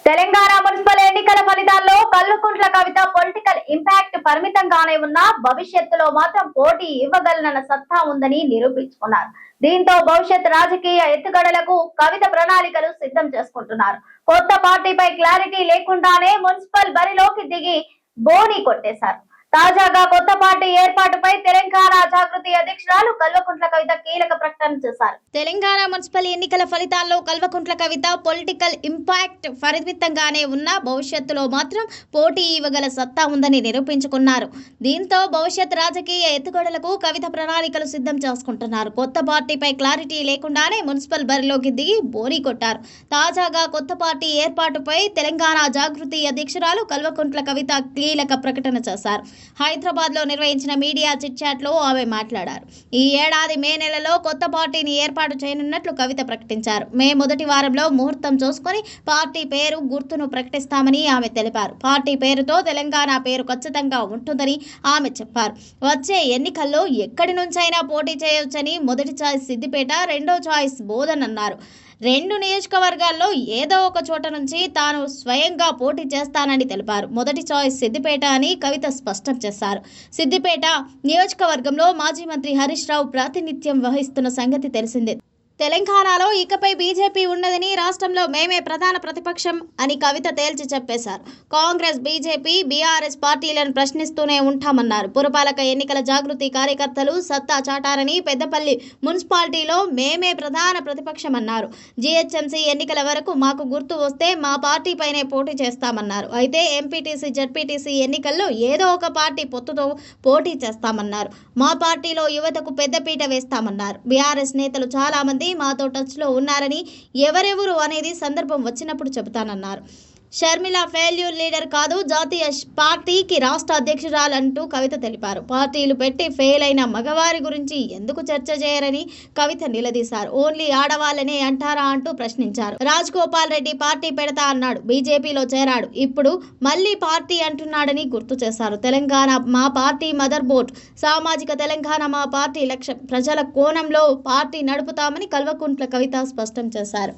Telangana municipal ఎన్నికల ఫలితాల్లో Kalvakuntla Kavitha political impact పరిమితంగానే ఉన్నా భవిష్యత్తులో మాత్రం పోటీ ఇవ్వగలనన్న సత్తా ఉందని నిరూపించుకున్నారు. దీంతో భవిష్యత్ రాజకీయ ఎత్తుగడలకు కవిత ప్రణాళికలు సిద్ధం చేసుకుంటున్నారు. కొత్త పార్టీపై క్లారిటీ లేకుండానే మున్సిపల్ బరిలోకి దిగి బోని కొట్టేశారు. తాజాగా కొత్త పార్టీ ఏర్పాటుపై తెలంగాణ జాగృతి అధ్యక్షురాలు కల్వకుంట్ల కవిత కీలక ప్రకటన చేశారు. తెలంగాణ మున్సిపల్ ఎన్నికల ఫలితాల్లో కల్వకుంట్ల కవిత పొలిటికల్ ఇంపాక్ట్ పరిమితంగానే ఉన్న భవిష్యత్తులో మాత్రం పోటీ ఇవ్వగల సత్తా ఉందని నిరూపించుకున్నారు. దీంతో భవిష్యత్ రాజకీయ ఎత్తుగడలకు కవిత ప్రణాళికలు సిద్ధం చేసుకుంటున్నారు. కొత్త పార్టీపై క్లారిటీ లేకుండానే మున్సిపల్ బరిలోకి దిగి బోని కొట్టారు. తాజాగా కొత్త పార్టీ ఏర్పాటుపై తెలంగాణ జాగృతి అధ్యక్షురాలు కల్వకుంట్ల కవిత కీలక ప్రకటన చేశారు. హైదరాబాద్ లో నిర్వహించిన మీడియా చిట్ చాట్ లో ఆమె మాట్లాడారు. ఈ ఏడాది మే నెలలో కొత్త పార్టీని ఏర్పాటు చేయనున్నట్లు కవిత ప్రకటించారు. మే మొదటి వారంలో ముహూర్తం చూసుకొని పార్టీ పేరు గుర్తును ప్రకటిస్తామని ఆమె తెలిపారు. పార్టీ పేరుతో తెలంగాణ పేరు ఖచ్చితంగా ఉంటుందని ఆమె చెప్పారు. వచ్చే ఎన్నికల్లో ఎక్కడి నుంచైనా పోటీ చేయొచ్చని మొదటి చాయిస్ సిద్దిపేట, రెండో చాయిస్ బోధన్ అన్నారు. 2 నియోజకవర్గాల్లో ఏదో ఒక చోట నుంచి తాను స్వయంగా పోటీ చేస్తానని తెలిపారు. మొదటి చాయిస్ సిద్దిపేట అని కవిత స్పష్టం చేశారు. సిద్దిపేట నియోజకవర్గంలో మాజీ మంత్రి హరీష్ రావు ప్రాతినిధ్యం వహిస్తున్న సంగతి తెలిసిందే. తెలంగాణలో ఇకపై బీజేపీ ఉన్నదని, రాష్ట్రంలో మేమే ప్రధాన ప్రతిపక్షం అని కవిత తేల్చి చెప్పేశారు. కాంగ్రెస్, బీజేపీ, బీఆర్ఎస్ పార్టీలను ప్రశ్నిస్తూనే ఉంటామన్నారు. పురపాలక ఎన్నికల జాగృతి కార్యకర్తలు సత్తా చాటారని, పెద్దపల్లి మున్సిపాలిటీలో మేమే ప్రధాన ప్రతిపక్షమన్నారు. జీహెచ్ఎంసీ ఎన్నికల వరకు మాకు గుర్తు వస్తే మా పార్టీపైనే పోటీ చేస్తామన్నారు. అయితే ఎంపీటీసీ, జడ్పీటీసీ ఎన్నికల్లో ఏదో ఒక పార్టీ పొత్తుతో పోటీ చేస్తామన్నారు. మా పార్టీలో యువతకు పెద్దపీట వేస్తామన్నారు. బీఆర్ఎస్ నేతలు చాలా మంది మాతో టచ్ లో ఉన్నారని, ఎవరెవరు అనేది సందర్భం వచ్చినప్పుడు చెబుతానన్నారు. షర్మిల ఫెయిల్యూర్ లీడర్ కాదు, జాతీయ పార్టీకి రాష్ట్ర అధ్యక్షురాలంటూ కవిత తెలిపారు. పార్టీలు పెట్టి ఫెయిల్ అయిన మగవారి గురించి ఎందుకు చర్చ చేయరని కవిత నిలదీశారు. ఓన్లీ ఆడవాళ్ళనే అంటారా అంటూ ప్రశ్నించారు. రాజ్ గోపాల్ రెడ్డి పార్టీ పెడతా అన్నాడు, బీజేపీలో చేరాడు, ఇప్పుడు మళ్ళీ పార్టీ అంటున్నాడని గుర్తు చేశారు. తెలంగాణ మా పార్టీ మదర్ బోర్డ్, సామాజిక తెలంగాణ మా పార్టీ లక్ష్యం, ప్రజల కోణంలో పార్టీ నడుపుతామని కల్వకుంట్ల కవిత స్పష్టం చేశారు.